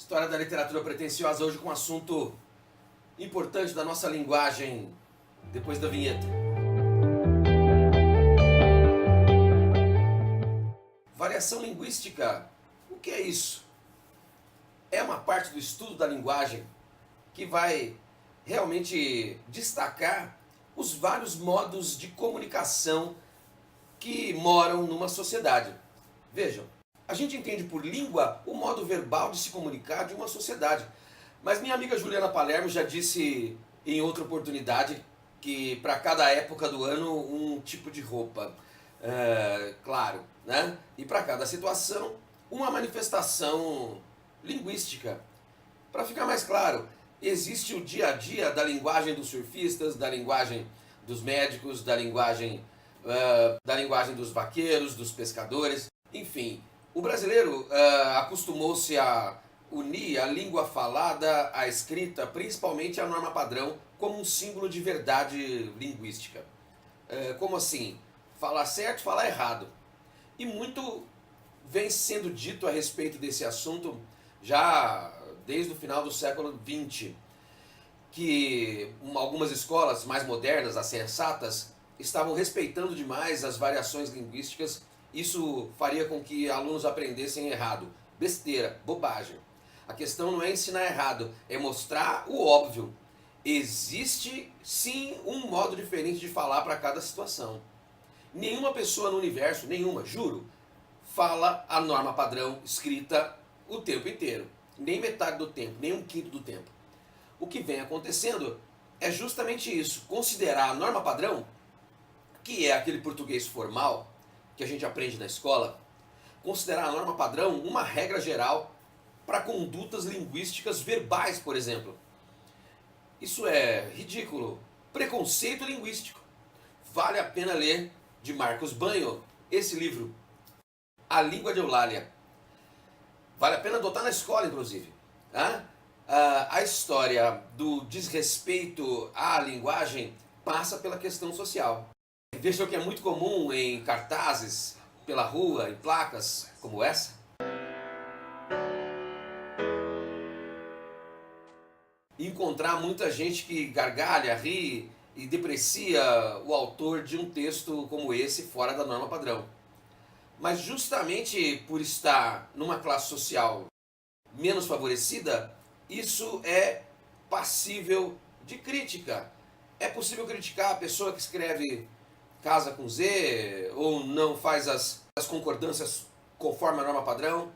História da literatura pretensiosa hoje com um assunto importante da nossa linguagem depois da vinheta. Variação linguística, o que é isso? É uma parte do estudo da linguagem que vai realmente destacar os vários modos de comunicação que moram numa sociedade. Vejam, a gente entende por língua o modo verbal de se comunicar de uma sociedade. Mas minha amiga Juliana Palermo já disse em outra oportunidade que para cada época do ano um tipo de roupa, claro, né? E para cada situação uma manifestação linguística. Para ficar mais claro, existe o dia a dia da linguagem dos surfistas, da linguagem dos médicos, da linguagem dos vaqueiros, dos pescadores, enfim. O brasileiro acostumou-se a unir a língua falada à escrita, principalmente a norma padrão, como um símbolo de verdade linguística. Como assim? Falar certo, falar errado. E muito vem sendo dito a respeito desse assunto já desde o final do século XX, que algumas escolas mais modernas, as sensatas, estavam respeitando demais as variações linguísticas. Isso faria com que alunos aprendessem errado. Besteira, bobagem. A questão não é ensinar errado, é mostrar o óbvio. Existe sim um modo diferente de falar para cada situação. Nenhuma pessoa no universo, nenhuma, juro, fala a norma padrão escrita o tempo inteiro. Nem metade do tempo, nem um quinto do tempo. O que vem acontecendo é justamente isso, considerar a norma padrão, que é aquele português formal que a gente aprende na escola, considerar a norma padrão uma regra geral para condutas linguísticas verbais, por exemplo. Isso é ridículo. Preconceito linguístico. Vale a pena ler de Marcos Banho esse livro, A Língua de Eulália. Vale a pena adotar na escola, inclusive. A história do desrespeito à linguagem passa pela questão social. Vejam que é muito comum em cartazes pela rua, em placas como essa. Encontrar muita gente que gargalha, ri e deprecia o autor de um texto como esse fora da norma padrão. Mas justamente por estar numa classe social menos favorecida, isso é passível de crítica. É possível criticar a pessoa que escreve casa com Z ou não faz as concordâncias conforme a norma padrão.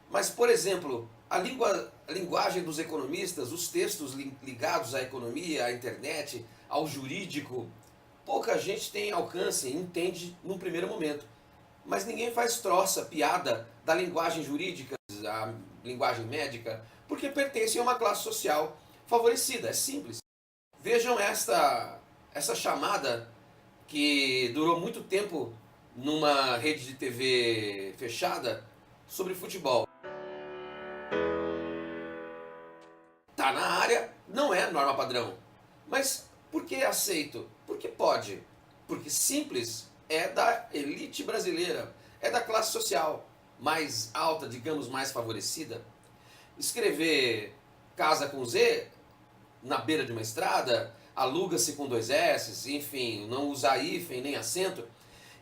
Mas, por exemplo, a linguagem dos economistas, os textos ligados à economia, à internet, ao jurídico, pouca gente tem alcance e entende num primeiro momento. Mas ninguém faz troça, piada da linguagem jurídica, a linguagem médica, porque pertencem a uma classe social favorecida, é simples. Vejam essa chamada que durou muito tempo numa rede de TV fechada sobre futebol. Tá na área, não é norma padrão. Mas por que aceito? Porque pode. Porque simples é da elite brasileira, é da classe social mais alta, digamos, mais favorecida. Escrever casa com Z na beira de uma estrada, aluga-se com 2 S, enfim, não usar hífen nem acento,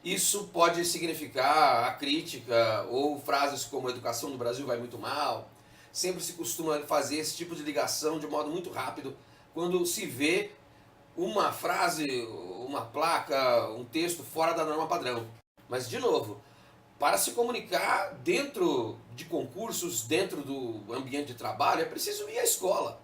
isso pode significar a crítica ou frases como a educação no Brasil vai muito mal. Sempre se costuma fazer esse tipo de ligação de modo muito rápido quando se vê uma frase, uma placa, um texto fora da norma padrão. Mas, de novo, para se comunicar dentro de concursos, dentro do ambiente de trabalho, é preciso ir à escola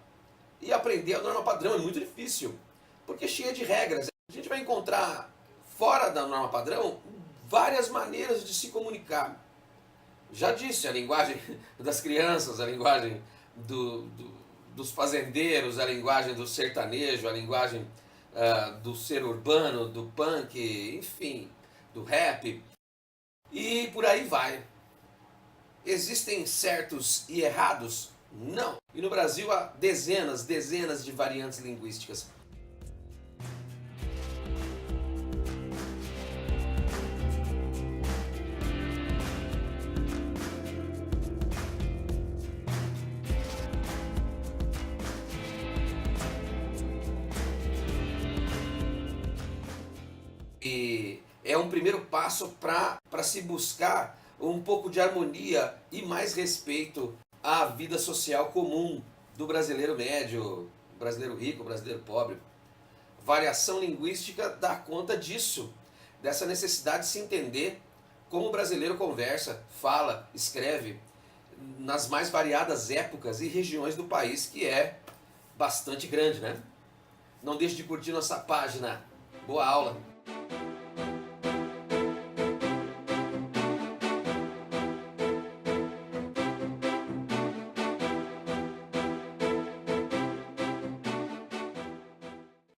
e aprender a norma padrão. É muito difícil, porque é cheia de regras. A gente vai encontrar fora da norma padrão várias maneiras de se comunicar. Já disse, a linguagem das crianças, a linguagem dos fazendeiros, a linguagem do sertanejo, a linguagem do ser urbano, do punk, enfim, do rap. E por aí vai. Existem certos e errados? Não. E no Brasil há dezenas de variantes linguísticas. é um primeiro passo para se buscar um pouco de harmonia e mais respeito à vida social comum do brasileiro médio, brasileiro rico, brasileiro pobre. Variação linguística dá conta disso, dessa necessidade de se entender como o brasileiro conversa, fala, escreve nas mais variadas épocas e regiões do país, que é bastante grande, né? Não deixe de curtir nossa página. Boa aula!